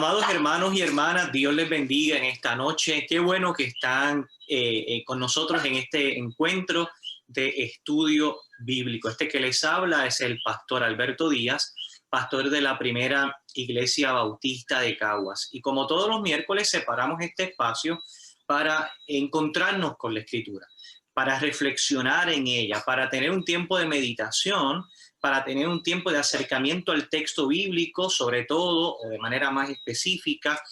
Amados hermanos y hermanas, Dios les bendiga en esta noche. Qué bueno que están con nosotros en este encuentro de estudio bíblico. Este que les habla es el pastor Alberto Díaz, pastor de la Primera Iglesia Bautista de Caguas. Y como todos los miércoles separamos este espacio para encontrarnos con la Escritura, para reflexionar en ella, para tener un tiempo de meditación, para tener un tiempo de acercamiento al texto bíblico, sobre todo, o de manera más específica,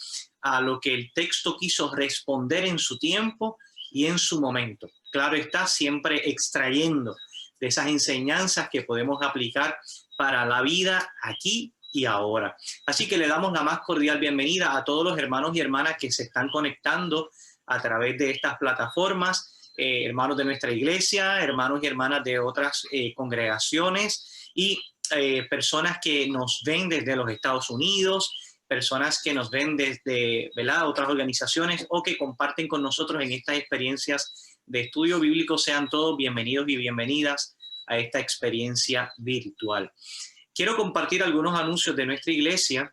a lo que el texto quiso responder en su tiempo y en su momento. Claro está, siempre extrayendo de esas enseñanzas que podemos aplicar para la vida aquí y ahora. Así que le damos la más cordial bienvenida a todos los hermanos y hermanas que se están conectando a través de estas plataformas, hermanos de nuestra iglesia, hermanos y hermanas de otras congregaciones, y personas que nos ven desde los Estados Unidos, personas que nos ven desde, ¿verdad?, otras organizaciones o que comparten con nosotros en estas experiencias de estudio bíblico. Sean todos bienvenidos y bienvenidas a esta experiencia virtual. Quiero compartir algunos anuncios de nuestra iglesia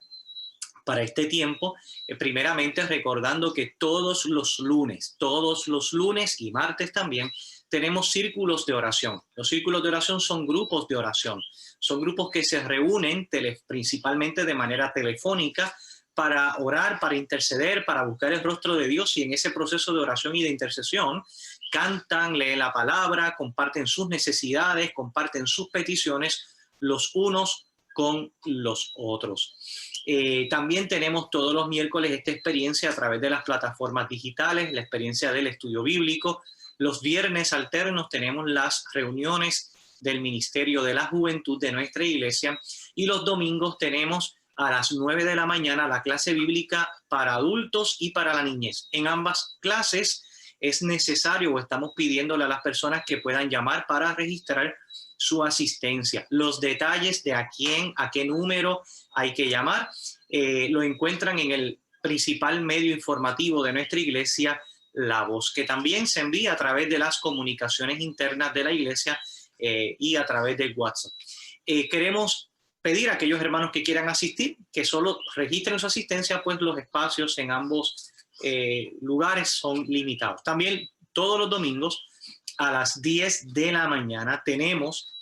para este tiempo, primeramente recordando que todos los lunes y martes también, tenemos círculos de oración. Los círculos de oración son grupos de oración. Son grupos que se reúnen principalmente de manera telefónica para orar, para interceder, para buscar el rostro de Dios, y en ese proceso de oración y de intercesión cantan, leen la palabra, comparten sus necesidades, comparten sus peticiones los unos con los otros. También tenemos todos los miércoles esta experiencia a través de las plataformas digitales, la experiencia del estudio bíblico. Los viernes alternos tenemos las reuniones del Ministerio de la Juventud de nuestra iglesia, y los domingos tenemos a las 9 de la mañana la clase bíblica para adultos y para la niñez. En ambas clases es necesario, o estamos pidiéndole a las personas que puedan llamar para registrar su asistencia. Los detalles de a qué número hay que llamar, lo encuentran en el principal medio informativo de nuestra iglesia, La Voz, que también se envía a través de las comunicaciones internas de la iglesia y a través de WhatsApp. Queremos pedir a aquellos hermanos que quieran asistir que solo registren su asistencia, pues los espacios en ambos lugares son limitados. También todos los domingos a las 10 de la mañana tenemos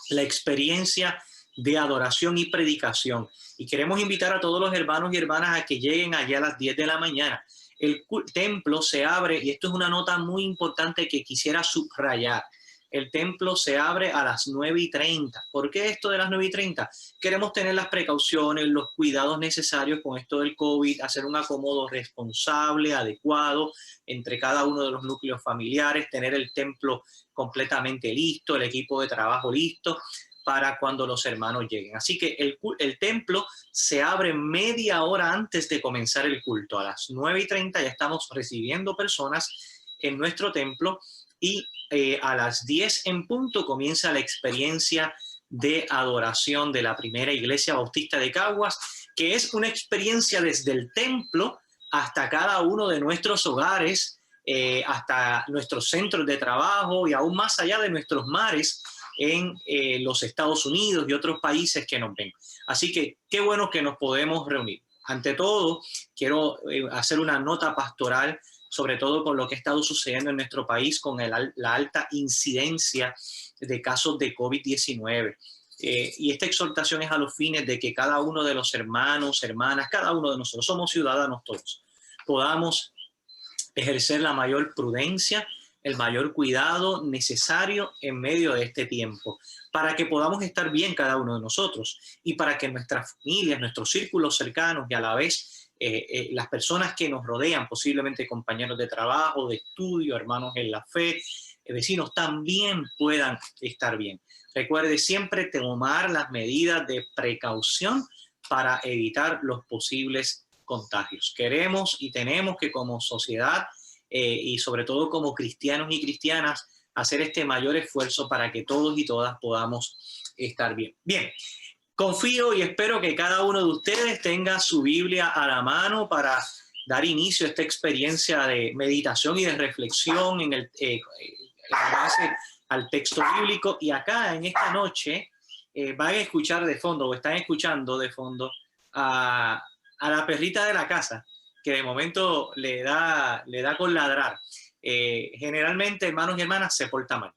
la experiencia de adoración y predicación, y queremos invitar a todos los hermanos y hermanas a que lleguen allá a las 10 de la mañana. El templo se abre, y esto es una nota muy importante que quisiera subrayar. El templo se abre a las 9:30. ¿Por qué esto de las 9:30? Queremos tener las precauciones, los cuidados necesarios con esto del COVID, hacer un acomodo responsable, adecuado entre cada uno de los núcleos familiares, tener el templo completamente listo, el equipo de trabajo listo para cuando los hermanos lleguen. Así que el templo se abre media hora antes de comenzar el culto. A las 9:30 ya estamos recibiendo personas en nuestro templo, y a las 10 en punto comienza la experiencia de adoración de la Primera Iglesia Bautista de Caguas, que es una experiencia desde el templo hasta cada uno de nuestros hogares, hasta nuestros centros de trabajo y aún más allá de nuestros mares en los Estados Unidos y otros países que nos ven. Así que qué bueno que nos podemos reunir. Ante todo, quiero hacer una nota pastoral, sobre todo con lo que ha estado sucediendo en nuestro país con la alta incidencia de casos de COVID-19. Y esta exhortación es a los fines de que cada uno de los hermanos, hermanas, cada uno de nosotros, somos ciudadanos todos, podamos ejercer la mayor prudencia, el mayor cuidado necesario en medio de este tiempo, para que podamos estar bien cada uno de nosotros, y para que nuestras familias, nuestros círculos cercanos y a la vez las personas que nos rodean, posiblemente compañeros de trabajo, de estudio, hermanos en la fe, vecinos, también puedan estar bien. Recuerde siempre tomar las medidas de precaución para evitar los posibles contagios. Queremos y tenemos que, como sociedad y sobre todo como cristianos y cristianas, hacer este mayor esfuerzo para que todos y todas podamos estar bien. Bien. Confío y espero que cada uno de ustedes tenga su Biblia a la mano para dar inicio a esta experiencia de meditación y de reflexión en base al texto bíblico. Y acá en esta noche van a escuchar de fondo, o están escuchando de fondo, a a la perrita de la casa, que de momento le da con ladrar. Generalmente, hermanos y hermanas, se porta mal,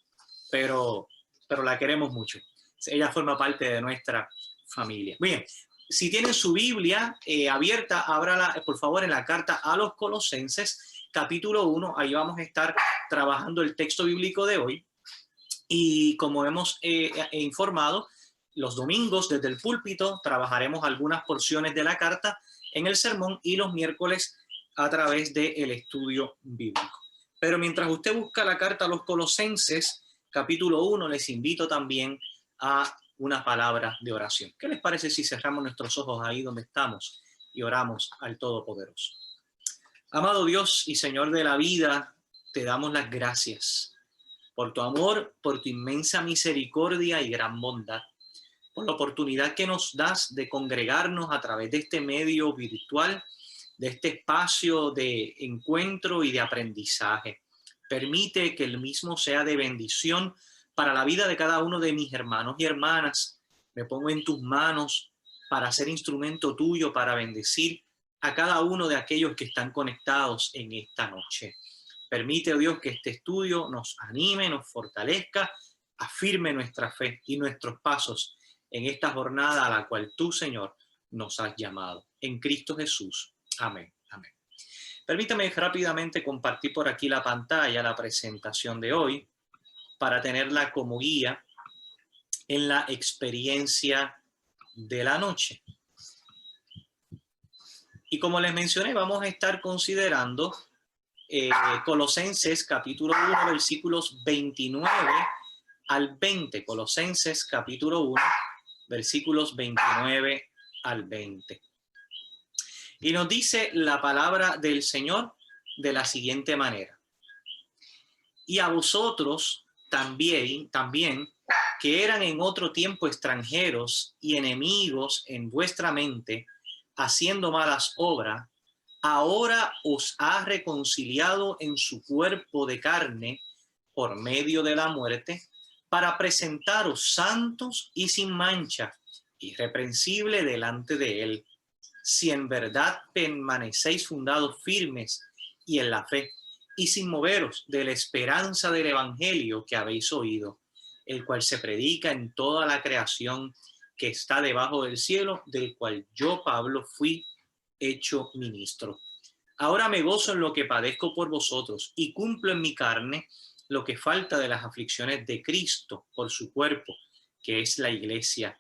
pero la queremos mucho. Ella forma parte de nuestra familia. Bien, si tienen su Biblia abierta, ábrala por favor en la carta a los Colosenses, capítulo 1. Ahí vamos a estar trabajando el texto bíblico de hoy. Y como hemos informado, los domingos desde el púlpito trabajaremos algunas porciones de la carta en el sermón y los miércoles a través del estudio bíblico. Pero mientras usted busca la carta a los Colosenses, capítulo 1, les invito también a una palabra de oración. ¿Qué les parece si cerramos nuestros ojos ahí donde estamos y oramos al Todopoderoso? Amado Dios y Señor de la vida, te damos las gracias por tu amor, por tu inmensa misericordia y gran bondad, por la oportunidad que nos das de congregarnos a través de este medio virtual, de este espacio de encuentro y de aprendizaje. Permite que el mismo sea de bendición para la vida de cada uno de mis hermanos y hermanas. Me pongo en tus manos para ser instrumento tuyo, para bendecir a cada uno de aquellos que están conectados en esta noche. Permite, oh Dios, que este estudio nos anime, nos fortalezca, afirme nuestra fe y nuestros pasos en esta jornada a la cual tú, Señor, nos has llamado. En Cristo Jesús. Amén. Amén. Permítame rápidamente compartir por aquí la pantalla, la presentación de hoy, para tenerla como guía en la experiencia de la noche. Y como les mencioné, vamos a estar considerando Colosenses capítulo 1, versículos 29 al 20. Colosenses capítulo 1, versículos 29 al 20. Y nos dice la palabra del Señor de la siguiente manera. Y a vosotros también, que eran en otro tiempo extranjeros y enemigos en vuestra mente, haciendo malas obras, ahora os ha reconciliado en su cuerpo de carne por medio de la muerte, para presentaros santos y sin mancha, irreprensible delante de él, si en verdad permanecéis fundados firmes y en la fe, y sin moveros de la esperanza del evangelio que habéis oído, el cual se predica en toda la creación que está debajo del cielo, del cual yo, Pablo, fui hecho ministro. Ahora me gozo en lo que padezco por vosotros y cumplo en mi carne lo que falta de las aflicciones de Cristo por su cuerpo, que es la iglesia,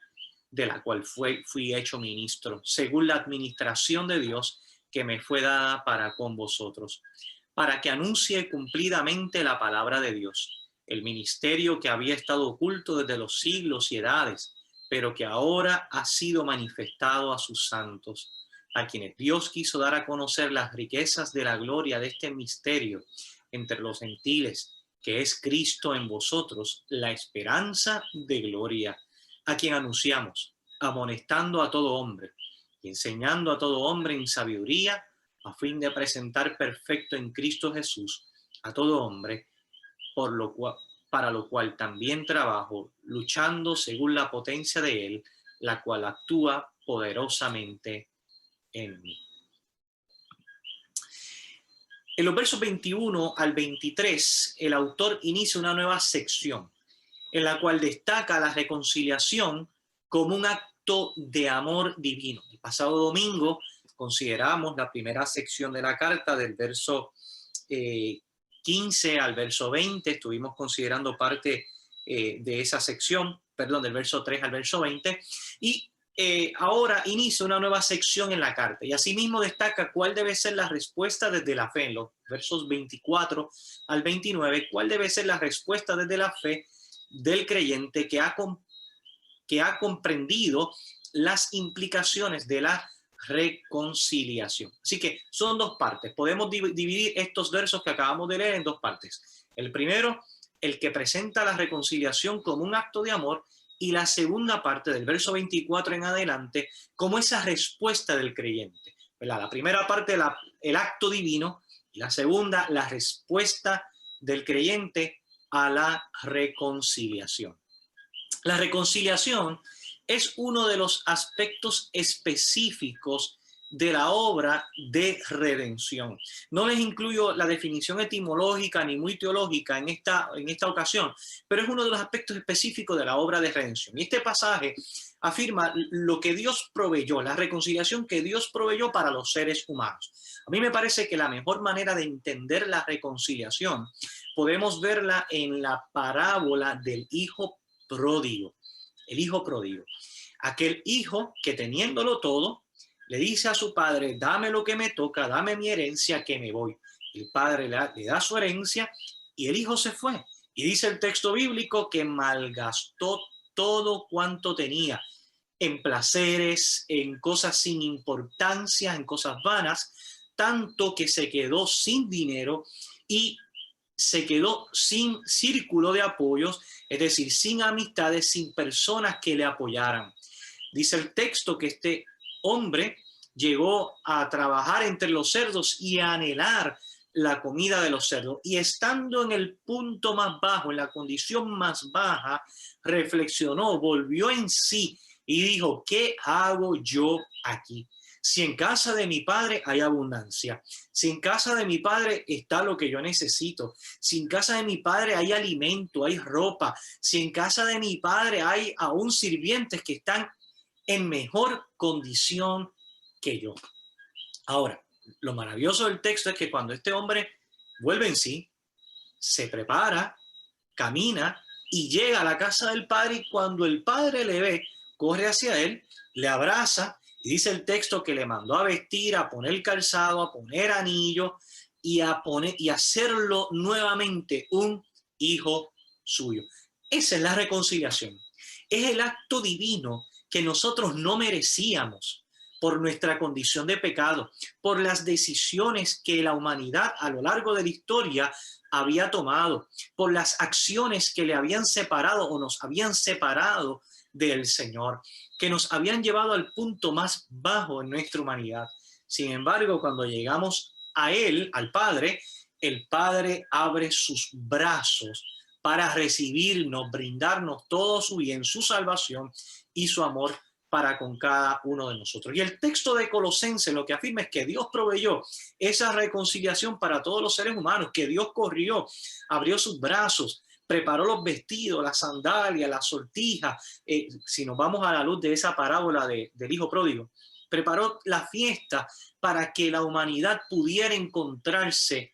de la cual fui hecho ministro, según la administración de Dios que me fue dada para con vosotros, para que anuncie cumplidamente la palabra de Dios, el ministerio que había estado oculto desde los siglos y edades, pero que ahora ha sido manifestado a sus santos, a quienes Dios quiso dar a conocer las riquezas de la gloria de este misterio entre los gentiles, que es Cristo en vosotros, la esperanza de gloria, a quien anunciamos, amonestando a todo hombre y enseñando a todo hombre en sabiduría, a fin de presentar perfecto en Cristo Jesús a todo hombre, para lo cual también trabajo, luchando según la potencia de Él, la cual actúa poderosamente en mí. En los versos 21 al 23, el autor inicia una nueva sección en la cual destaca la reconciliación como un acto de amor divino. El pasado domingo consideramos la primera sección de la carta del verso 15 al verso 20. Estuvimos considerando parte de esa sección, perdón, del verso 3 al verso 20. Y ahora inicia una nueva sección en la carta y asimismo destaca cuál debe ser la respuesta desde la fe, en los versos 24 al 29, cuál debe ser la respuesta desde la fe del creyente que ha comprendido las implicaciones de la reconciliación. Así que son dos partes. Podemos dividir estos versos que acabamos de leer en dos partes. El primero, el que presenta la reconciliación como un acto de amor, y la segunda parte del verso 24 en adelante como esa respuesta del creyente, ¿verdad? La primera parte, el acto divino, y la segunda, la respuesta del creyente a la reconciliación. La reconciliación es uno de los aspectos específicos de la obra de redención. No les incluyo la definición etimológica ni muy teológica en esta ocasión, pero es uno de los aspectos específicos de la obra de redención. Y este pasaje afirma lo que Dios proveyó, la reconciliación que Dios proveyó para los seres humanos. A mí me parece que la mejor manera de entender la reconciliación podemos verla en la parábola del hijo pródigo. El hijo pródigo. Aquel hijo que teniéndolo todo, le dice a su padre, dame lo que me toca, dame mi herencia que me voy. El padre le da su herencia y el hijo se fue. Y dice el texto bíblico que malgastó todo cuanto tenía en placeres, en cosas sin importancia, en cosas vanas, tanto que se quedó sin dinero y se quedó sin círculo de apoyos, es decir, sin amistades, sin personas que le apoyaran. Dice el texto que este hombre llegó a trabajar entre los cerdos y a anhelar la comida de los cerdos. Y estando en el punto más bajo, en la condición más baja, reflexionó, volvió en sí y dijo, ¿qué hago yo aquí? Si en casa de mi padre hay abundancia, si en casa de mi padre está lo que yo necesito, si en casa de mi padre hay alimento, hay ropa, si en casa de mi padre hay aún sirvientes que están en mejor condición que yo. Ahora, lo maravilloso del texto es que cuando este hombre vuelve en sí, se prepara, camina y llega a la casa del padre, y cuando el padre le ve, corre hacia él, le abraza y dice el texto que le mandó a vestir, a poner calzado, a poner anillo y a hacerlo nuevamente un hijo suyo. Esa es la reconciliación. Es el acto divino que nosotros no merecíamos por nuestra condición de pecado, por las decisiones que la humanidad a lo largo de la historia había tomado, por las acciones que le habían separado o nos habían separado del Señor, que nos habían llevado al punto más bajo en nuestra humanidad. Sin embargo, cuando llegamos a Él, al Padre, el Padre abre sus brazos para recibirnos, brindarnos todo su bien, su salvación y su amor para con cada uno de nosotros. Y el texto de Colosenses lo que afirma es que Dios proveyó esa reconciliación para todos los seres humanos, que Dios corrió, abrió sus brazos, preparó los vestidos, las sandalias, las sortijas. Si nos vamos a la luz de esa parábola del hijo pródigo, preparó la fiesta para que la humanidad pudiera encontrarse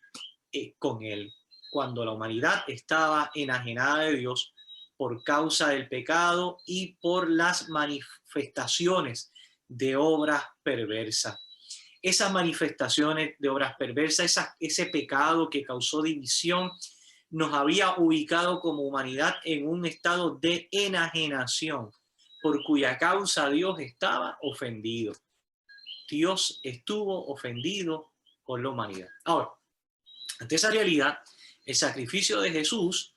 con Él. Cuando la humanidad estaba enajenada de Dios por causa del pecado y por las manifestaciones de obras perversas. Esas manifestaciones de obras perversas, ese pecado que causó división, nos había ubicado como humanidad en un estado de enajenación, por cuya causa Dios estaba ofendido. Dios estuvo ofendido con la humanidad. Ahora, ante esa realidad, el sacrificio de Jesús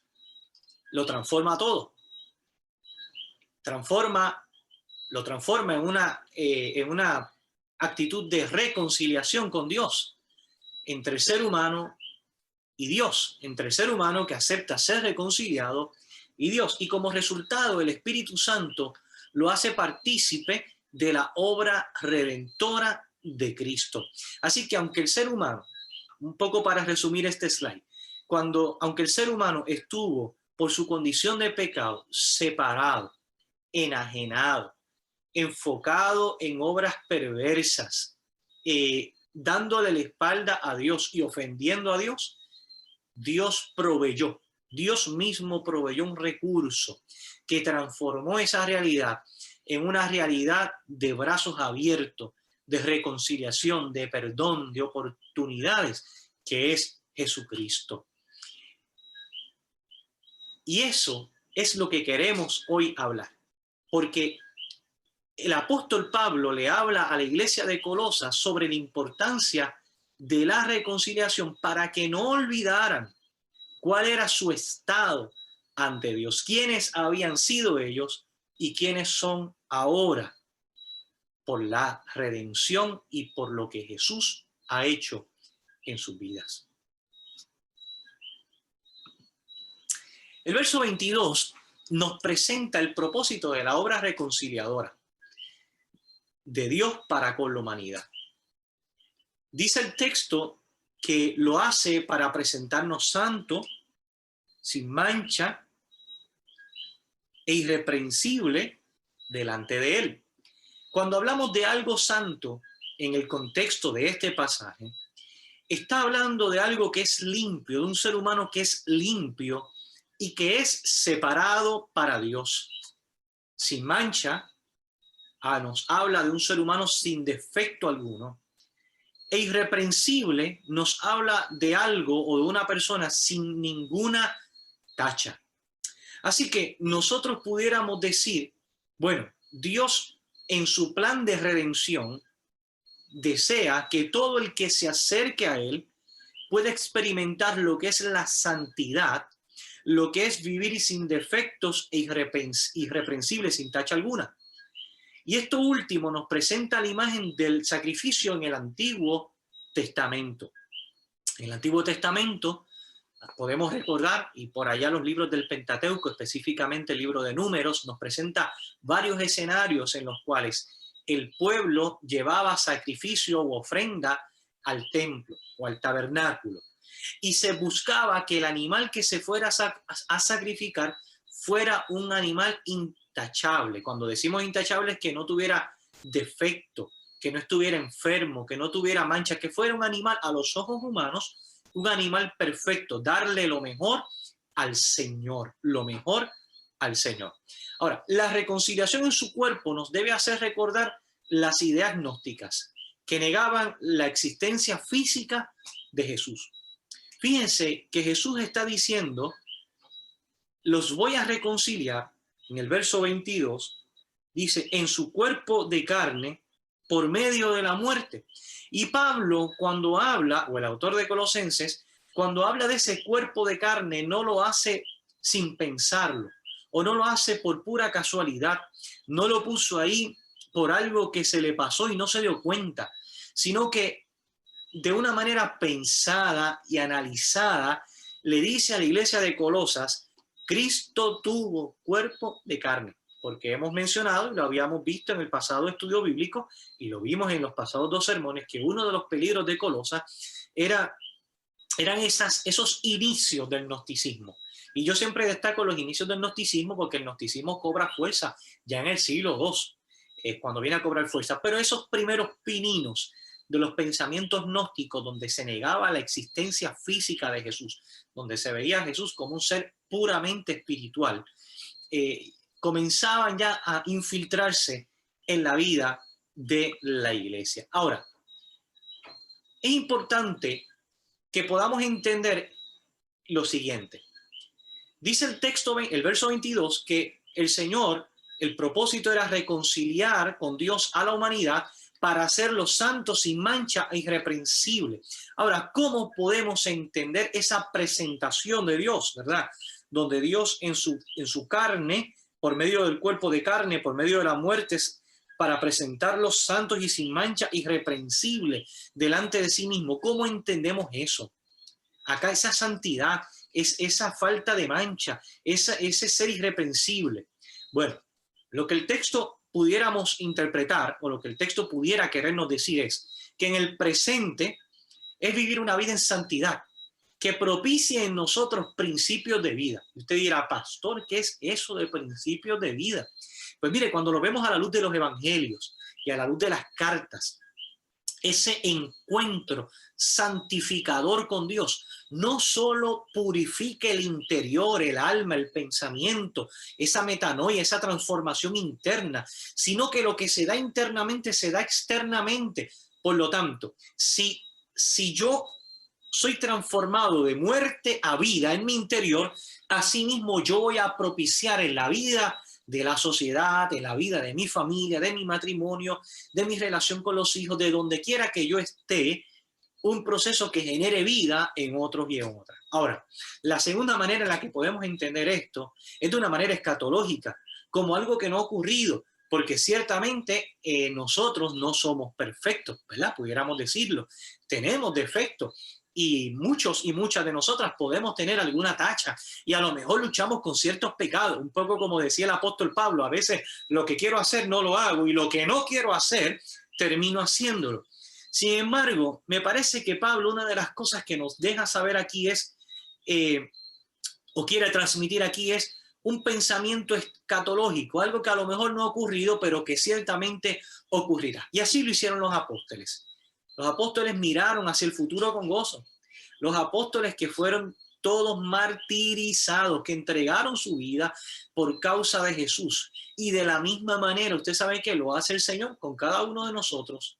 lo transforma todo. Lo transforma en una actitud de reconciliación con Dios, entre el ser humano y Dios, entre el ser humano que acepta ser reconciliado y Dios. Y como resultado, el Espíritu Santo lo hace partícipe de la obra redentora de Cristo. Así que aunque el ser humano, un poco para resumir este slide, aunque el ser humano estuvo por su condición de pecado separado, enajenado, enfocado en obras perversas, dándole la espalda a Dios y ofendiendo a Dios, Dios proveyó, Dios mismo proveyó un recurso que transformó esa realidad en una realidad de brazos abiertos, de reconciliación, de perdón, de oportunidades, que es Jesucristo. Y eso es lo que queremos hoy hablar, porque el apóstol Pablo le habla a la iglesia de Colosas sobre la importancia de la reconciliación para que no olvidaran cuál era su estado ante Dios, quiénes habían sido ellos y quiénes son ahora por la redención y por lo que Jesús ha hecho en sus vidas. El verso 22 nos presenta el propósito de la obra reconciliadora de Dios para con la humanidad. Dice el texto que lo hace para presentarnos santo, sin mancha e irreprensible delante de él. Cuando hablamos de algo santo en el contexto de este pasaje, está hablando de algo que es limpio, de un ser humano que es limpio y que es separado para Dios. Sin mancha, nos habla de un ser humano sin defecto alguno. E irreprensible nos habla de algo o de una persona sin ninguna tacha. Así que nosotros pudiéramos decir, bueno, Dios en su plan de redención desea que todo el que se acerque a Él pueda experimentar lo que es la santidad, lo que es vivir sin defectos e irreprensible, sin tacha alguna. Y esto último nos presenta la imagen del sacrificio en el Antiguo Testamento. En el Antiguo Testamento podemos recordar, y por allá los libros del Pentateuco, específicamente el libro de Números, nos presenta varios escenarios en los cuales el pueblo llevaba sacrificio u ofrenda al templo o al tabernáculo. Y se buscaba que el animal que se fuera a sacrificar fuera un animal intachable. Cuando decimos intachable es que no tuviera defecto, que no estuviera enfermo, que no tuviera manchas, que fuera un animal a los ojos humanos, un animal perfecto, darle lo mejor al Señor, lo mejor al Señor. Ahora, la reconciliación en su cuerpo nos debe hacer recordar las ideas gnósticas que negaban la existencia física de Jesús. Fíjense que Jesús está diciendo, los voy a reconciliar, en el verso 22, dice, en su cuerpo de carne por medio de la muerte. Y Pablo, cuando habla, o el autor de Colosenses, cuando habla de ese cuerpo de carne, no lo hace sin pensarlo, o no lo hace por pura casualidad, no lo puso ahí por algo que se le pasó y no se dio cuenta, sino que de una manera pensada y analizada, le dice a la iglesia de Colosas, Cristo tuvo cuerpo de carne, porque hemos mencionado, y lo habíamos visto en el pasado estudio bíblico, y lo vimos en los pasados 2 sermones, que uno de los peligros de Colosas eran esos inicios del gnosticismo. Y yo siempre destaco los inicios del gnosticismo porque el gnosticismo cobra fuerza ya en el siglo II, cuando viene a cobrar fuerza. Pero esos primeros pininos de los pensamientos gnósticos, donde se negaba la existencia física de Jesús, donde se veía a Jesús como un ser puramente espiritual, comenzaban ya a infiltrarse en la vida de la iglesia. Ahora, es importante que podamos entender lo siguiente. Dice el texto, el verso 22, que el Señor, el propósito era reconciliar con Dios a la humanidad para hacerlos santos sin mancha e irreprensible. Ahora, ¿cómo podemos entender esa presentación de Dios, verdad? Donde Dios en su carne, por medio del cuerpo de carne, por medio de la muerte, para presentarlos santos y sin mancha, irreprensible delante de sí mismo. ¿Cómo entendemos eso? Acá esa santidad, es esa falta de mancha, ese ser irreprensible. Bueno, lo que el texto pudiéramos interpretar, o lo que el texto pudiera querernos decir es que en el presente es vivir una vida en santidad, que propicie en nosotros principios de vida. Usted dirá, pastor, ¿qué es eso de principios de vida? Pues mire, cuando lo vemos a la luz de los evangelios y a la luz de las cartas, ese encuentro santificador con Dios no solo purifica el interior, el alma, el pensamiento, esa metanoia, esa transformación interna, sino que lo que se da internamente se da externamente. Por lo tanto, si yo soy transformado de muerte a vida en mi interior, asimismo yo voy a propiciar en la vida de la sociedad, de la vida de mi familia, de mi matrimonio, de mi relación con los hijos, de donde quiera que yo esté, un proceso que genere vida en otros y en otras. Ahora, la segunda manera en la que podemos entender esto es de una manera escatológica, como algo que no ha ocurrido, porque ciertamente nosotros no somos perfectos, ¿verdad? Pudiéramos decirlo, tenemos defectos. Y muchos y muchas de nosotras podemos tener alguna tacha y a lo mejor luchamos con ciertos pecados, un poco como decía el apóstol Pablo, a veces lo que quiero hacer no lo hago y lo que no quiero hacer termino haciéndolo. Sin embargo, me parece que Pablo, una de las cosas que nos deja saber aquí es, o quiere transmitir aquí, es un pensamiento escatológico, algo que a lo mejor no ha ocurrido, pero que ciertamente ocurrirá. Y así lo hicieron los apóstoles. Los apóstoles miraron hacia el futuro con gozo. Los apóstoles que fueron todos martirizados, que entregaron su vida por causa de Jesús. Y de la misma manera, usted sabe que lo hace el Señor con cada uno de nosotros.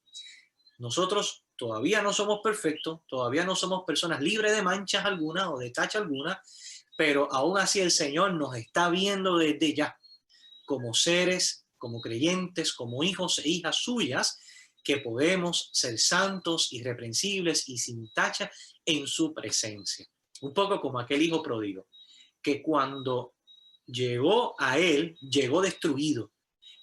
Nosotros todavía no somos perfectos, todavía no somos personas libres de manchas alguna o de tacha alguna, pero aún así el Señor nos está viendo desde ya como seres, como creyentes, como hijos e hijas suyas, que podemos ser santos, irreprensibles y sin tacha en su presencia. Un poco como aquel hijo pródigo, que cuando llegó a él, llegó destruido,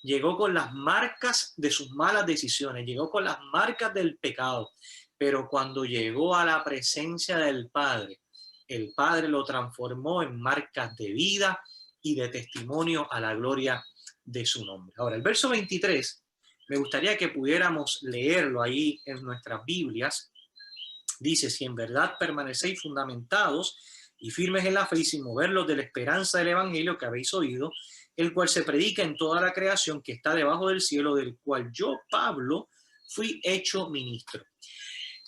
llegó con las marcas de sus malas decisiones, llegó con las marcas del pecado, pero cuando llegó a la presencia del Padre, el Padre lo transformó en marcas de vida y de testimonio a la gloria de su nombre. Ahora, el verso 23, me gustaría que pudiéramos leerlo ahí en nuestras Biblias. Dice, si en verdad permanecéis fundamentados y firmes en la fe y sin moverlos de la esperanza del evangelio que habéis oído, el cual se predica en toda la creación que está debajo del cielo, del cual yo, Pablo, fui hecho ministro.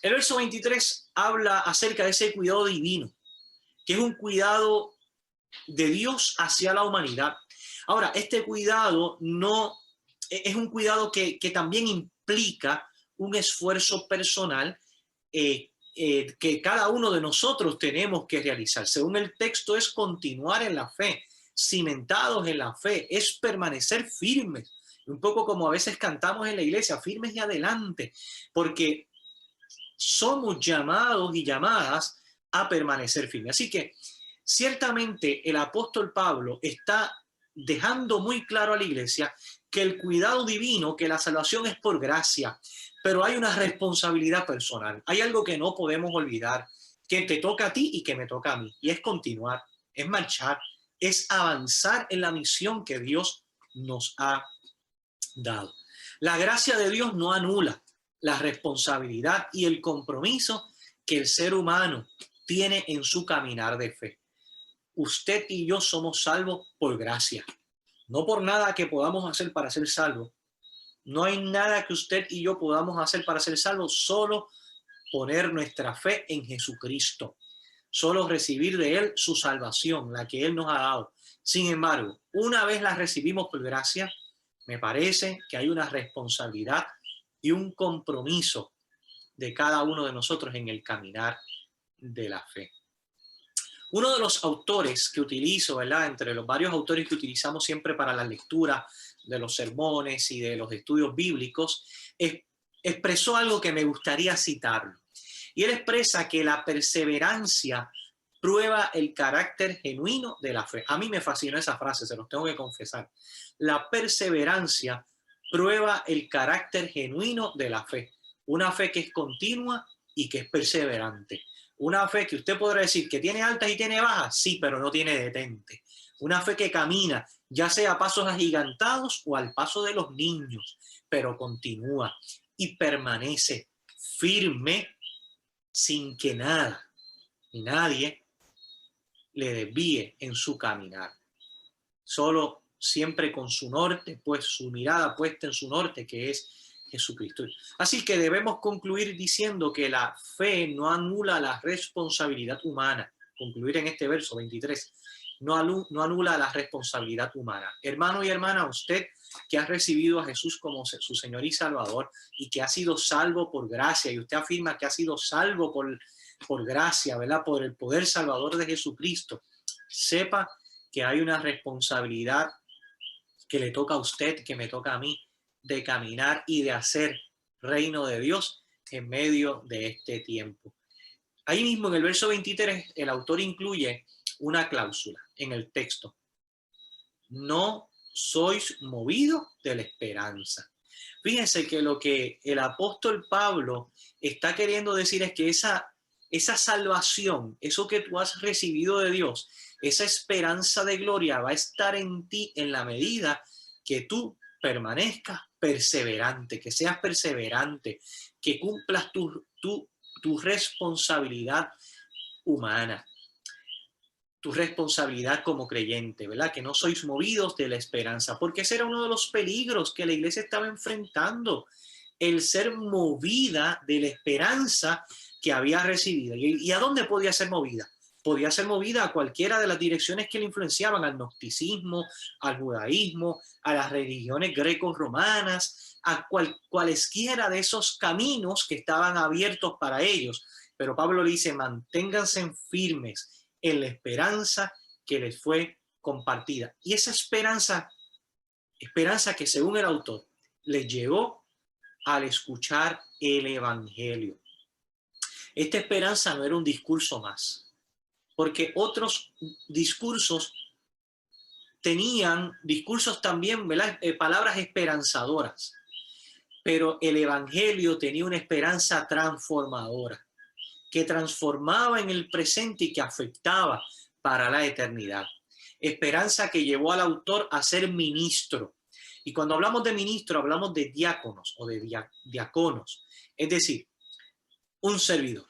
El verso 23 habla acerca de ese cuidado divino, que es un cuidado de Dios hacia la humanidad. Ahora, este cuidado no es un cuidado que también implica un esfuerzo personal que cada uno de nosotros tenemos que realizar. Según el texto, es continuar en la fe, cimentados en la fe, es permanecer firmes. Un poco como a veces cantamos en la iglesia, firmes y adelante, porque somos llamados y llamadas a permanecer firmes. Así que ciertamente el apóstol Pablo está dejando muy claro a la iglesia que el cuidado divino, que la salvación es por gracia, pero hay una responsabilidad personal. Hay algo que no podemos olvidar, que te toca a ti y que me toca a mí, y es continuar, es marchar, es avanzar en la misión que Dios nos ha dado. La gracia de Dios no anula la responsabilidad y el compromiso que el ser humano tiene en su caminar de fe. Usted y yo somos salvos por gracia, no por nada que podamos hacer para ser salvos. No hay nada que usted y yo podamos hacer para ser salvos, solo poner nuestra fe en Jesucristo, solo recibir de Él su salvación, la que Él nos ha dado. Sin embargo, una vez la recibimos por gracia, me parece que hay una responsabilidad y un compromiso de cada uno de nosotros en el caminar de la fe. Uno de los autores que utilizo, ¿verdad? Entre los varios autores que utilizamos siempre para la lectura de los sermones y de los estudios bíblicos, expresó algo que me gustaría citarlo. Y él expresa que la perseverancia prueba el carácter genuino de la fe. A mí me fascinó esa frase, se los tengo que confesar. La perseverancia prueba el carácter genuino de la fe. Una fe que es continua y que es perseverante. Una fe que usted podrá decir que tiene altas y tiene bajas, sí, pero no tiene detente. Una fe que camina, ya sea a pasos agigantados o al paso de los niños, pero continúa y permanece firme sin que nada ni nadie le desvíe en su caminar. Solo siempre con su norte, pues su mirada puesta en su norte, que es Jesucristo. Así que debemos concluir diciendo que la fe no anula la responsabilidad humana. Concluir en este verso 23. No anula la responsabilidad humana. Hermano y hermana, usted que ha recibido a Jesús como su Señor y Salvador y que ha sido salvo por gracia, y usted afirma que ha sido salvo por gracia, ¿verdad? Por el poder salvador de Jesucristo, sepa que hay una responsabilidad que le toca a usted, que me toca a mí, de caminar y de hacer reino de Dios en medio de este tiempo. Ahí mismo en el verso 23, el autor incluye una cláusula en el texto. No sois movidos de la esperanza. Fíjense que lo que el apóstol Pablo está queriendo decir es que esa salvación, eso que tú has recibido de Dios, esa esperanza de gloria va a estar en ti en la medida que tú permanezcas perseverante, que seas perseverante, que cumplas tu responsabilidad humana, tu responsabilidad como creyente, ¿verdad? Que no sois movidos de la esperanza, porque ese era uno de los peligros que la iglesia estaba enfrentando, el ser movida de la esperanza que había recibido. ¿Y a dónde podía ser movida? Podía ser movida a cualquiera de las direcciones que le influenciaban, al gnosticismo, al judaísmo, a las religiones greco-romanas, a cualesquiera de esos caminos que estaban abiertos para ellos. Pero Pablo le dice, manténganse firmes en la esperanza que les fue compartida. Y esa esperanza que según el autor les llegó al escuchar el evangelio. Esta esperanza no era un discurso más, porque otros discursos tenían discursos también, ¿verdad? Palabras esperanzadoras, pero el evangelio tenía una esperanza transformadora, que transformaba en el presente y que afectaba para la eternidad. Esperanza que llevó al autor a ser ministro. Y cuando hablamos de ministro, hablamos de diáconos o de diaconos, es decir, un servidor.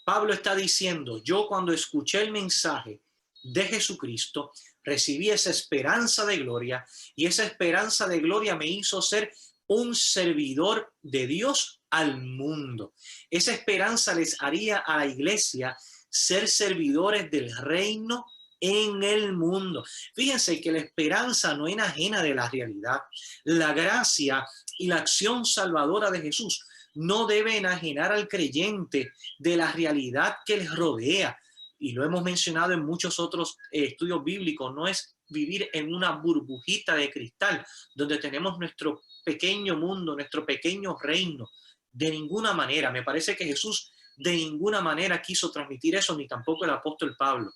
Pablo está diciendo, yo cuando escuché el mensaje de Jesucristo, recibí esa esperanza de gloria, y esa esperanza de gloria me hizo ser un servidor de Dios al mundo. Esa esperanza les haría a la iglesia ser servidores del reino en el mundo. Fíjense que la esperanza no es ajena de la realidad. La gracia y la acción salvadora de Jesús no debe enajenar al creyente de la realidad que les rodea. Y lo hemos mencionado en muchos otros estudios bíblicos, no es vivir en una burbujita de cristal donde tenemos nuestro pequeño mundo, nuestro pequeño reino. De ninguna manera, me parece que Jesús de ninguna manera quiso transmitir eso, ni tampoco el apóstol Pablo.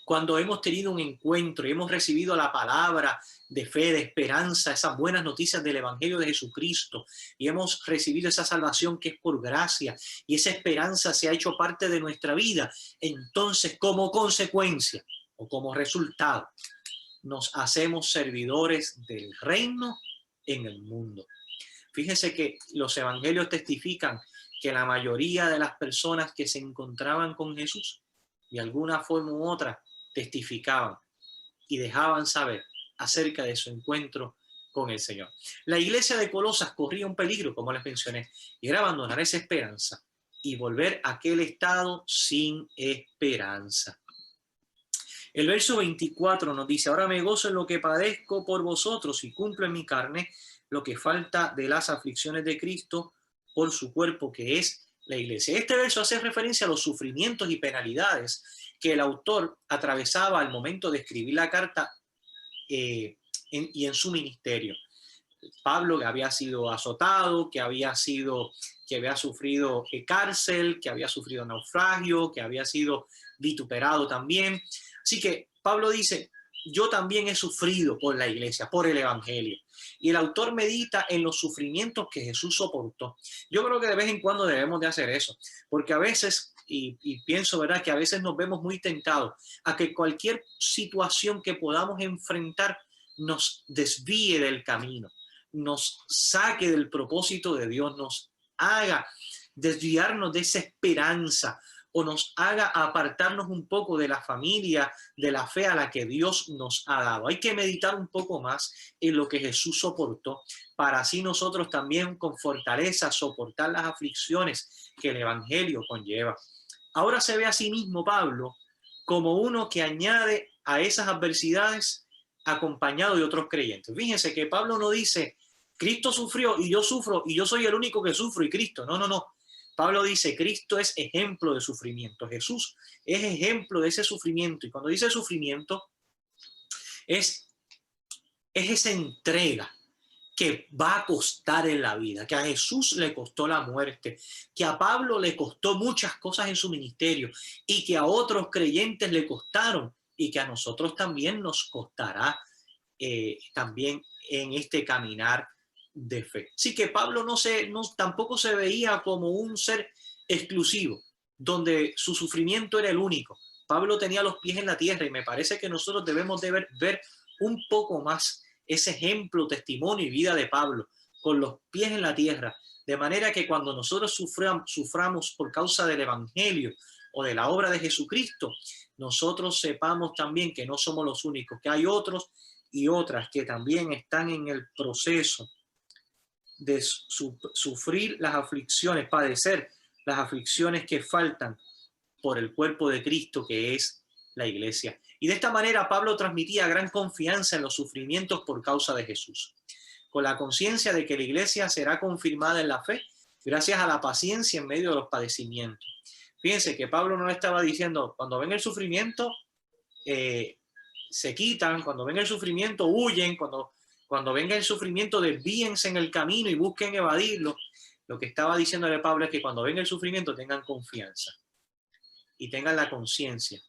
Cuando hemos tenido un encuentro y hemos recibido la palabra de fe, de esperanza, esas buenas noticias del Evangelio de Jesucristo, y hemos recibido esa salvación que es por gracia, y esa esperanza se ha hecho parte de nuestra vida, entonces como consecuencia o como resultado, nos hacemos servidores del reino en el mundo. Fíjense que los evangelios testifican que la mayoría de las personas que se encontraban con Jesús, de alguna forma u otra, testificaban y dejaban saber acerca de su encuentro con el Señor. La iglesia de Colosas corría un peligro, como les mencioné, y era abandonar esa esperanza y volver a aquel estado sin esperanza. El verso 24 nos dice, ahora me gozo en lo que padezco por vosotros y cumplo en mi carne lo que falta de las aflicciones de Cristo por su cuerpo, que es la iglesia. Este verso hace referencia a los sufrimientos y penalidades que el autor atravesaba al momento de escribir la carta y en su ministerio. Pablo, que había sido azotado, que había sufrido cárcel, que había sufrido naufragio, que había sido vituperado también. Así que Pablo dice, yo también he sufrido por la iglesia, por el evangelio. Y el autor medita en los sufrimientos que Jesús soportó. Yo creo que de vez en cuando debemos de hacer eso, porque a veces, y pienso, ¿verdad?, que a veces nos vemos muy tentados a que cualquier situación que podamos enfrentar nos desvíe del camino, nos saque del propósito de Dios, nos haga desviarnos de esa esperanza o nos haga apartarnos un poco de la familia, de la fe a la que Dios nos ha dado. Hay que meditar un poco más en lo que Jesús soportó para así nosotros también con fortaleza soportar las aflicciones que el evangelio conlleva. Ahora se ve a sí mismo Pablo como uno que añade a esas adversidades acompañado de otros creyentes. Fíjense que Pablo no dice, Cristo sufrió y yo sufro y yo soy el único que sufro y Cristo. No, no, no. Pablo dice, Cristo es ejemplo de sufrimiento. Jesús es ejemplo de ese sufrimiento. Y cuando dice sufrimiento, es esa entrega que va a costar en la vida, que a Jesús le costó la muerte, que a Pablo le costó muchas cosas en su ministerio y que a otros creyentes le costaron y que a nosotros también nos costará también en este caminar de fe. Así que Pablo tampoco se veía como un ser exclusivo, donde su sufrimiento era el único. Pablo tenía los pies en la tierra y me parece que nosotros debemos de ver un poco más ese ejemplo, testimonio y vida de Pablo con los pies en la tierra, de manera que cuando nosotros suframos por causa del Evangelio o de la obra de Jesucristo, nosotros sepamos también que no somos los únicos, que hay otros y otras que también están en el proceso de sufrir las aflicciones, padecer las aflicciones que faltan por el cuerpo de Cristo, que es la iglesia. Y de esta manera Pablo transmitía gran confianza en los sufrimientos por causa de Jesús, con la conciencia de que la iglesia será confirmada en la fe gracias a la paciencia en medio de los padecimientos. Fíjense que Pablo no le estaba diciendo, cuando venga el sufrimiento, se quitan, cuando venga el sufrimiento, huyen, cuando venga el sufrimiento, desvíense en el camino y busquen evadirlo. Lo que estaba diciéndole Pablo es que cuando venga el sufrimiento tengan confianza y tengan la conciencia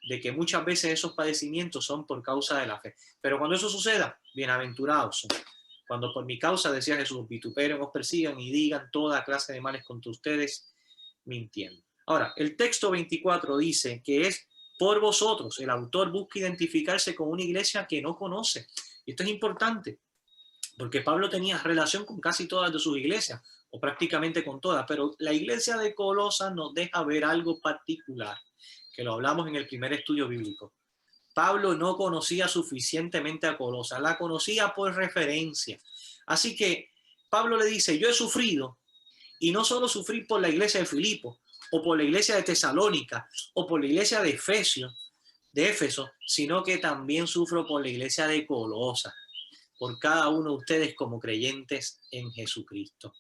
de que muchas veces esos padecimientos son por causa de la fe. Pero cuando eso suceda, bienaventurados son. Cuando por mi causa, decía Jesús, vituperen, os persigan y digan toda clase de males contra ustedes, mintiendo. Ahora, el texto 24 dice que es por vosotros. El autor busca identificarse con una iglesia que no conoce. Y esto es importante, porque Pablo tenía relación con casi todas de sus iglesias, o prácticamente con todas, pero la iglesia de Colosas nos deja ver algo particular, que lo hablamos en el primer estudio bíblico. Pablo no conocía suficientemente a Colosas, la conocía por referencia. Así que Pablo le dice, yo he sufrido, y no solo sufrí por la iglesia de Filipo, o por la iglesia de Tesalónica, o por la iglesia de Éfeso, sino que también sufro por la iglesia de Colosas, por cada uno de ustedes como creyentes en Jesucristo.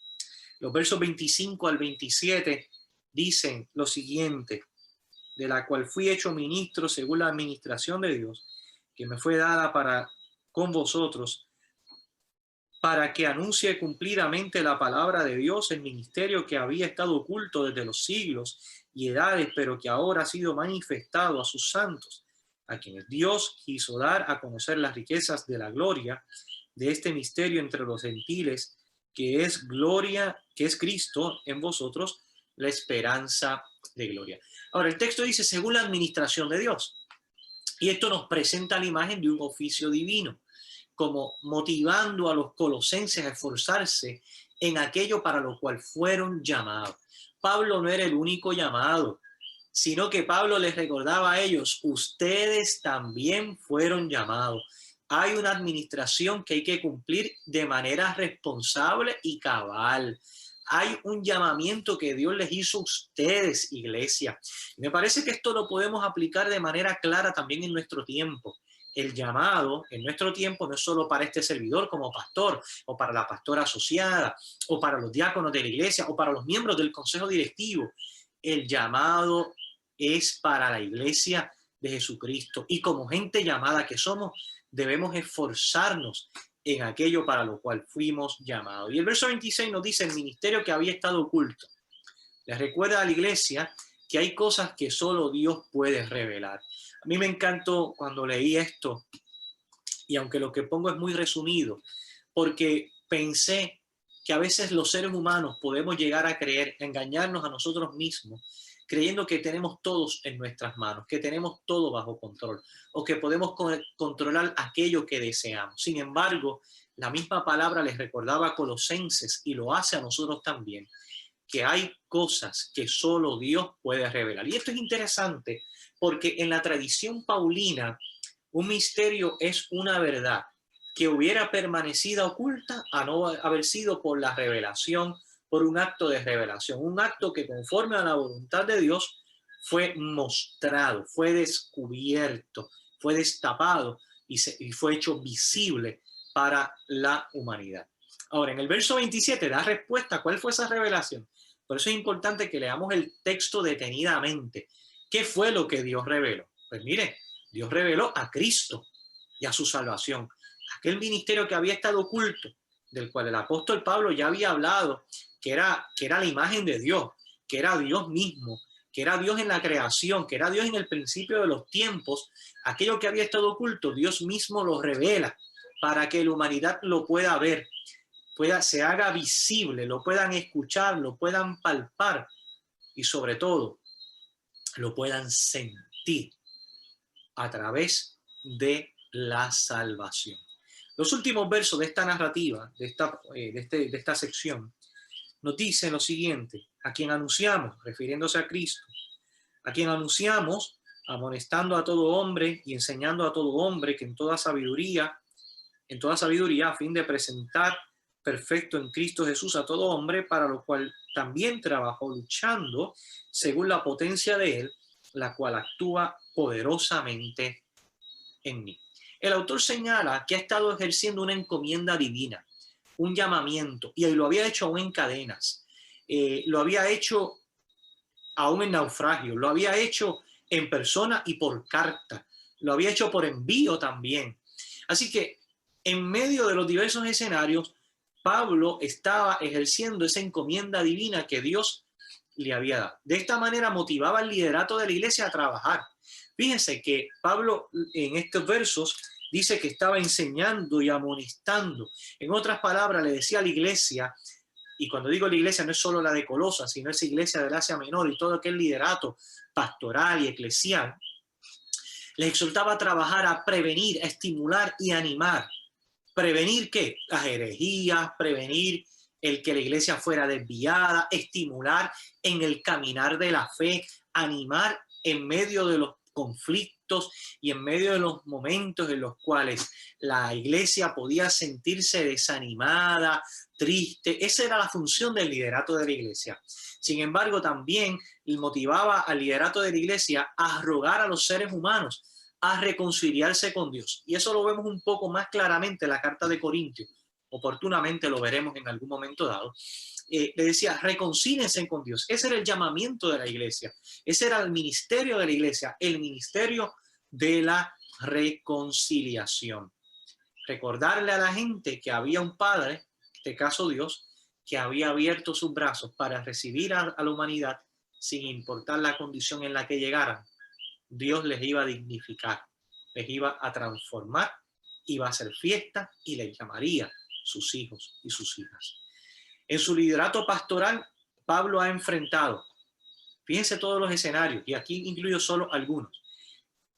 Los versos 25 al 27 dicen lo siguiente: de la cual fui hecho ministro según la administración de Dios, que me fue dada con vosotros, para que anuncie cumplidamente la palabra de Dios, el ministerio que había estado oculto desde los siglos y edades, pero que ahora ha sido manifestado a sus santos, a quienes Dios quiso dar a conocer las riquezas de la gloria de este misterio entre los gentiles, que es gloria, que es Cristo en vosotros, la esperanza de gloria. Ahora, el texto dice, según la administración de Dios. Y esto nos presenta la imagen de un oficio divino, como motivando a los colosenses a esforzarse en aquello para lo cual fueron llamados. Pablo no era el único llamado, sino que Pablo les recordaba a ellos, ustedes también fueron llamados. Hay una administración que hay que cumplir de manera responsable y cabal. Hay un llamamiento que Dios les hizo a ustedes, iglesia. Y me parece que esto lo podemos aplicar de manera clara también en nuestro tiempo. El llamado en nuestro tiempo no es solo para este servidor como pastor, o para la pastora asociada, o para los diáconos de la iglesia, o para los miembros del consejo directivo. El llamado es para la iglesia de Jesucristo. Y como gente llamada que somos, debemos esforzarnos en aquello para lo cual fuimos llamados. Y el verso 26 nos dice el ministerio que había estado oculto. Les recuerda a la iglesia que hay cosas que solo Dios puede revelar. A mí me encantó cuando leí esto, y aunque lo que pongo es muy resumido, porque pensé que a veces los seres humanos podemos llegar a creer, engañarnos a nosotros mismos, creyendo que tenemos todos en nuestras manos, que tenemos todo bajo control, o que podemos controlar aquello que deseamos. Sin embargo, la misma palabra les recordaba a Colosenses, y lo hace a nosotros también, que hay cosas que solo Dios puede revelar. Y esto es interesante, porque en la tradición paulina, un misterio es una verdad que hubiera permanecido oculta a no haber sido por la revelación, por un acto de revelación, un acto que conforme a la voluntad de Dios fue mostrado, fue descubierto, fue destapado y fue hecho visible para la humanidad. Ahora, en el verso 27 da respuesta a cuál fue esa revelación. Por eso es importante que leamos el texto detenidamente. ¿Qué fue lo que Dios reveló? Pues mire, Dios reveló a Cristo y a su salvación. Aquel ministerio que había estado oculto, del cual el apóstol Pablo ya había hablado, que era la imagen de Dios, que era Dios mismo, que era Dios en la creación, que era Dios en el principio de los tiempos. Aquello que había estado oculto, Dios mismo lo revela para que la humanidad lo pueda ver, se haga visible, lo puedan escuchar, lo puedan palpar y sobre todo lo puedan sentir a través de la salvación. Los últimos versos de esta narrativa, de esta sección, nos dicen lo siguiente: a quien anunciamos, refiriéndose a Cristo, a quien anunciamos, amonestando a todo hombre y enseñando a todo hombre que en toda sabiduría, a fin de presentar perfecto en Cristo Jesús a todo hombre, para lo cual también trabajó luchando según la potencia de él, la cual actúa poderosamente en mí. El autor señala que ha estado ejerciendo una encomienda divina, un llamamiento, y lo había hecho aún en cadenas, lo había hecho aún en naufragio, lo había hecho en persona y por carta, lo había hecho por envío también. Así que en medio de los diversos escenarios, Pablo estaba ejerciendo esa encomienda divina que Dios le había dado. De esta manera motivaba al liderato de la iglesia a trabajar. Fíjense que Pablo en estos versos dice que estaba enseñando y amonestando. En otras palabras, le decía a la iglesia, y cuando digo la iglesia no es solo la de Colosas, sino esa iglesia del Asia Menor y todo aquel liderato pastoral y eclesial, les exhortaba a trabajar, a prevenir, a estimular y animar. ¿Prevenir qué? Las herejías, prevenir el que la iglesia fuera desviada, estimular en el caminar de la fe, animar en medio de los conflictos y en medio de los momentos en los cuales la iglesia podía sentirse desanimada, triste. Esa era la función del liderato de la iglesia. Sin embargo, también motivaba al liderato de la iglesia a rogar a los seres humanos a reconciliarse con Dios. Y eso lo vemos un poco más claramente en la carta de Corintios. Oportunamente lo veremos en algún momento dado. Le decía, reconcílense con Dios. Ese era el llamamiento de la iglesia. Ese era el ministerio de la iglesia, el ministerio de la reconciliación. Recordarle a la gente que había un Padre, en este caso Dios, que había abierto sus brazos para recibir a la humanidad sin importar la condición en la que llegaran. Dios les iba a dignificar, les iba a transformar, iba a hacer fiesta y les llamaría sus hijos y sus hijas. En su liderato pastoral, Pablo ha enfrentado, fíjense todos los escenarios, y aquí incluyo solo algunos: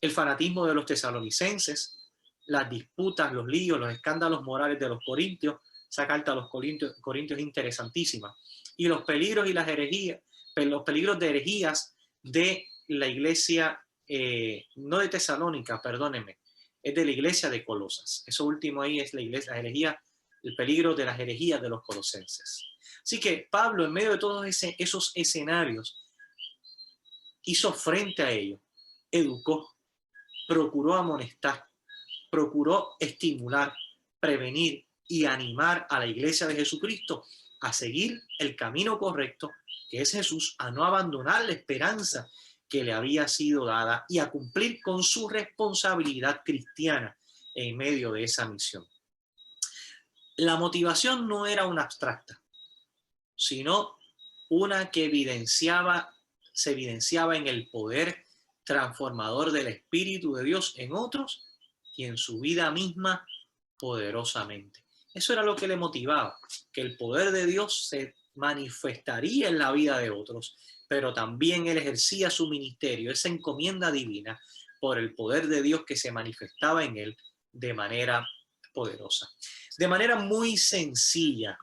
el fanatismo de los tesalonicenses, las disputas, los líos, los escándalos morales de los corintios. Esa carta a los corintios es interesantísima. Y los peligros y las herejías, los peligros de herejías de la iglesia, no de Tesalónica, perdónenme, es de la iglesia de Colosas. Eso último ahí es la iglesia, la herejía, el peligro de las herejías de los colosenses. Así que Pablo, en medio de todos esos escenarios, hizo frente a ellos, educó, procuró amonestar, procuró estimular, prevenir y animar a la iglesia de Jesucristo a seguir el camino correcto, que es Jesús, a no abandonar la esperanza que le había sido dada y a cumplir con su responsabilidad cristiana en medio de esa misión. La motivación no era una abstracta, sino una que se evidenciaba en el poder transformador del Espíritu de Dios en otros y en su vida misma poderosamente. Eso era lo que le motivaba, que el poder de Dios se manifestaría en la vida de otros, pero también él ejercía su ministerio, esa encomienda divina, por el poder de Dios que se manifestaba en él de manera poderosa. De manera muy sencilla,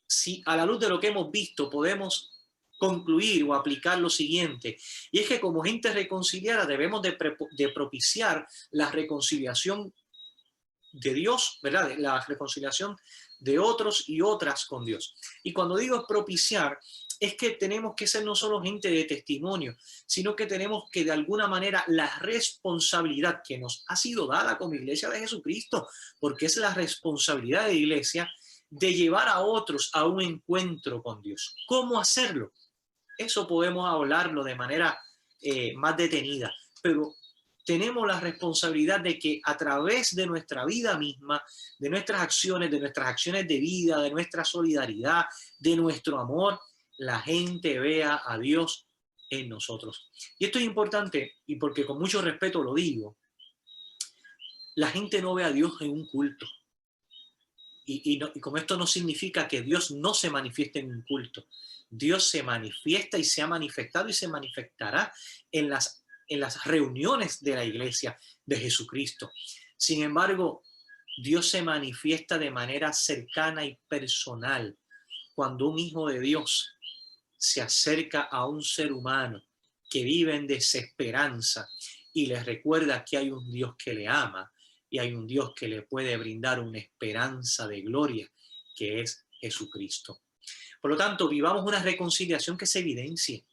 si a la luz de lo que hemos visto podemos concluir o aplicar lo siguiente, y es que como gente reconciliada debemos de propiciar la reconciliación de Dios, ¿verdad? La reconciliación de otros y otras con Dios. Y cuando digo propiciar, es que tenemos que ser no solo gente de testimonio, sino que tenemos que de alguna manera la responsabilidad que nos ha sido dada como Iglesia de Jesucristo, porque es la responsabilidad de la Iglesia de llevar a otros a un encuentro con Dios. ¿Cómo hacerlo? Eso podemos hablarlo de manera más detenida, pero tenemos la responsabilidad de que a través de nuestra vida misma, de nuestras acciones de vida, de nuestra solidaridad, de nuestro amor, la gente vea a Dios en nosotros. Y esto es importante, y porque con mucho respeto lo digo, la gente no ve a Dios en un culto. Y como esto no significa que Dios no se manifieste en un culto. Dios se manifiesta y se ha manifestado y se manifestará en las reuniones de la iglesia de Jesucristo. Sin embargo, Dios se manifiesta de manera cercana y personal cuando un hijo de Dios se acerca a un ser humano que vive en desesperanza y les recuerda que hay un Dios que le ama y hay un Dios que le puede brindar una esperanza de gloria, que es Jesucristo. Por lo tanto, vivamos una reconciliación que se evidencie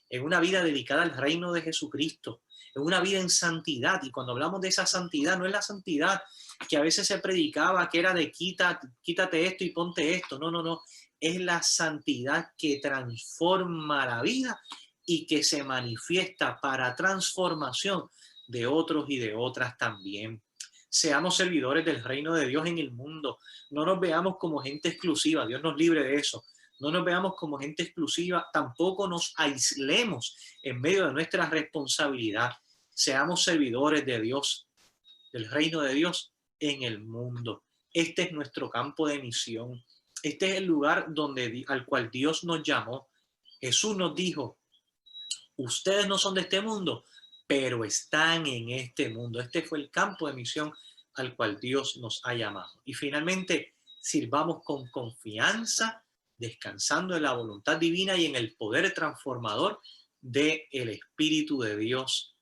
en una vida dedicada al reino de Jesucristo, en una vida en santidad. Y cuando hablamos de esa santidad, no es la santidad que a veces se predicaba, que era de quítate esto y ponte esto. No, no, no. Es la santidad que transforma la vida y que se manifiesta para transformación de otros y de otras también. Seamos servidores del reino de Dios en el mundo. No nos veamos como gente exclusiva. Dios nos libre de eso. No nos veamos como gente exclusiva. Tampoco nos aislemos en medio de nuestra responsabilidad. Seamos servidores de Dios, del reino de Dios en el mundo. Este es nuestro campo de misión. Este es el lugar al cual Dios nos llamó. Jesús nos dijo, ustedes no son de este mundo, pero están en este mundo. Este fue el campo de misión al cual Dios nos ha llamado. Y finalmente, sirvamos con confianza, descansando en la voluntad divina y en el poder transformador del Espíritu de Dios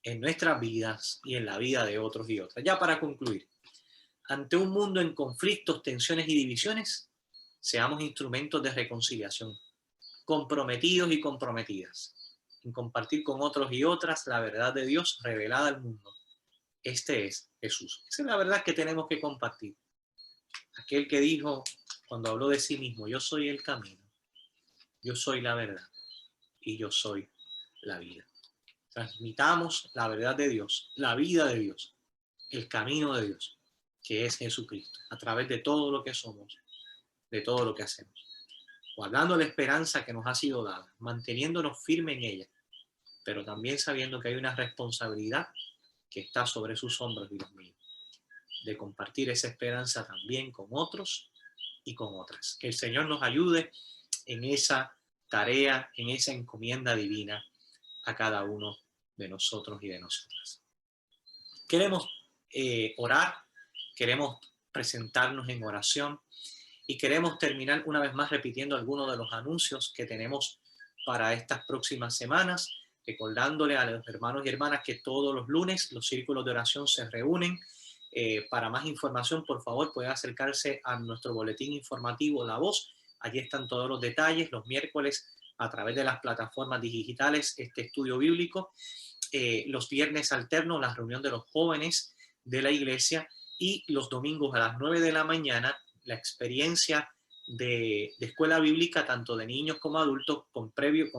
en nuestras vidas y en la vida de otros y otras. Ya para concluir, ante un mundo en conflictos, tensiones y divisiones, seamos instrumentos de reconciliación, comprometidos y comprometidas en compartir con otros y otras la verdad de Dios revelada al mundo. Este es Jesús. Esa es la verdad que tenemos que compartir. Aquel que dijo, cuando habló de sí mismo, yo soy el camino, yo soy la verdad y yo soy la vida. Transmitamos la verdad de Dios, la vida de Dios, el camino de Dios, que es Jesucristo, a través de todo lo que somos, de todo lo que hacemos, guardando la esperanza que nos ha sido dada, manteniéndonos firmes en ella, pero también sabiendo que hay una responsabilidad que está sobre sus hombros y los míos, de compartir esa esperanza también con otros y con otras. Que el Señor nos ayude en esa tarea, en esa encomienda divina a cada uno de nosotros y de nosotras. Queremos orar, queremos presentarnos en oración y queremos terminar una vez más repitiendo algunos de los anuncios que tenemos para estas próximas semanas, recordándole a los hermanos y hermanas que todos los lunes los círculos de oración se reúnen. Para más información, por favor, puede acercarse a nuestro boletín informativo La Voz. Allí están todos los detalles. Los miércoles, a través de las plataformas digitales, este estudio bíblico. Los viernes alternos, la reunión de los jóvenes de la iglesia. Y los domingos a las 9 de la mañana, la experiencia de escuela bíblica, tanto de niños como adultos, con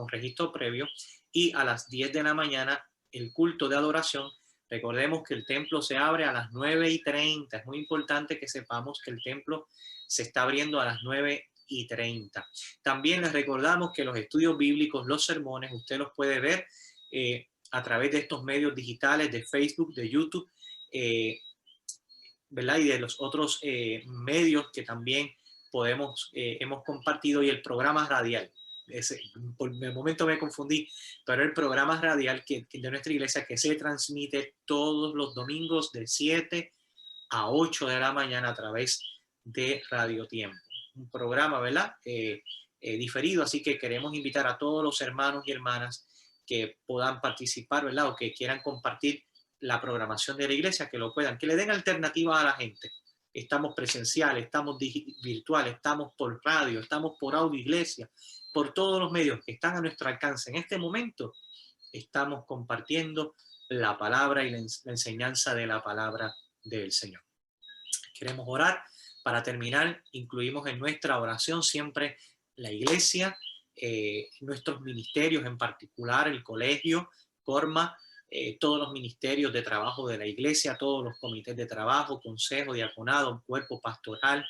registro previo. Y a las 10 de la mañana, el culto de adoración. Recordemos que el templo se abre a las 9:30. Es muy importante que sepamos que el templo se está abriendo a las 9:30. También les recordamos que los estudios bíblicos, los sermones, usted los puede ver a través de estos medios digitales de Facebook, de YouTube, ¿verdad? Y de los otros medios que también hemos compartido, y el programa radial. Por el momento me confundí, pero el programa radial de nuestra iglesia que se transmite todos los domingos de 7 a 8 de la mañana a través de Radio Tiempo. Un programa, ¿verdad? Diferido, así que queremos invitar a todos los hermanos y hermanas que puedan participar, ¿verdad? O que quieran compartir la programación de la iglesia, que lo puedan, que le den alternativa a la gente. Estamos presenciales, estamos virtuales, estamos por radio, estamos por audio iglesia, por todos los medios que están a nuestro alcance. En este momento estamos compartiendo la palabra y la enseñanza de la palabra del Señor. Queremos orar. Para terminar, incluimos en nuestra oración siempre la iglesia, nuestros ministerios, en particular el colegio, Corma, todos los ministerios de trabajo de la iglesia, todos los comités de trabajo, consejo, diaconado, cuerpo pastoral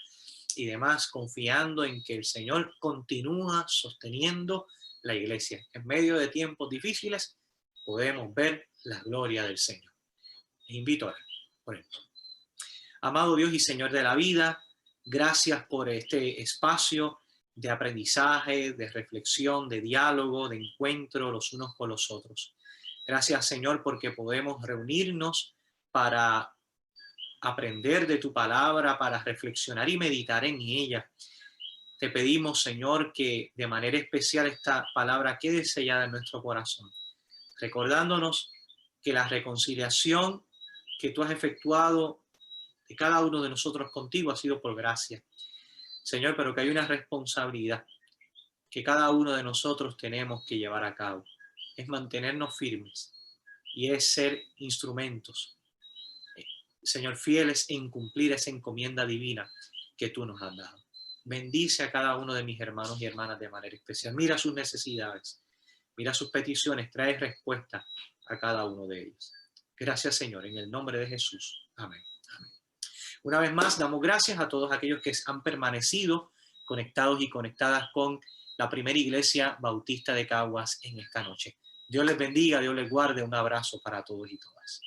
y demás, confiando en que el Señor continúa sosteniendo la iglesia. En medio de tiempos difíciles podemos ver la gloria del Señor. Les invito a orar por esto. Amado Dios y Señor de la vida, gracias por este espacio de aprendizaje, de reflexión, de diálogo, de encuentro los unos con los otros. Gracias, Señor, porque podemos reunirnos para aprender de tu palabra, para reflexionar y meditar en ella. Te pedimos, Señor, que de manera especial esta palabra quede sellada en nuestro corazón, recordándonos que la reconciliación que tú has efectuado de cada uno de nosotros contigo ha sido por gracia, Señor, pero que hay una responsabilidad que cada uno de nosotros tenemos que llevar a cabo. Es mantenernos firmes y es ser instrumentos, Señor, fieles en cumplir esa encomienda divina que tú nos has dado. Bendice a cada uno de mis hermanos y hermanas de manera especial. Mira sus necesidades, mira sus peticiones, trae respuesta a cada uno de ellos. Gracias, Señor, en el nombre de Jesús. Amén. Amén. Una vez más, damos gracias a todos aquellos que han permanecido conectados y conectadas con la primera iglesia bautista de Caguas en esta noche. Dios les bendiga, Dios les guarde. Un abrazo para todos y todas.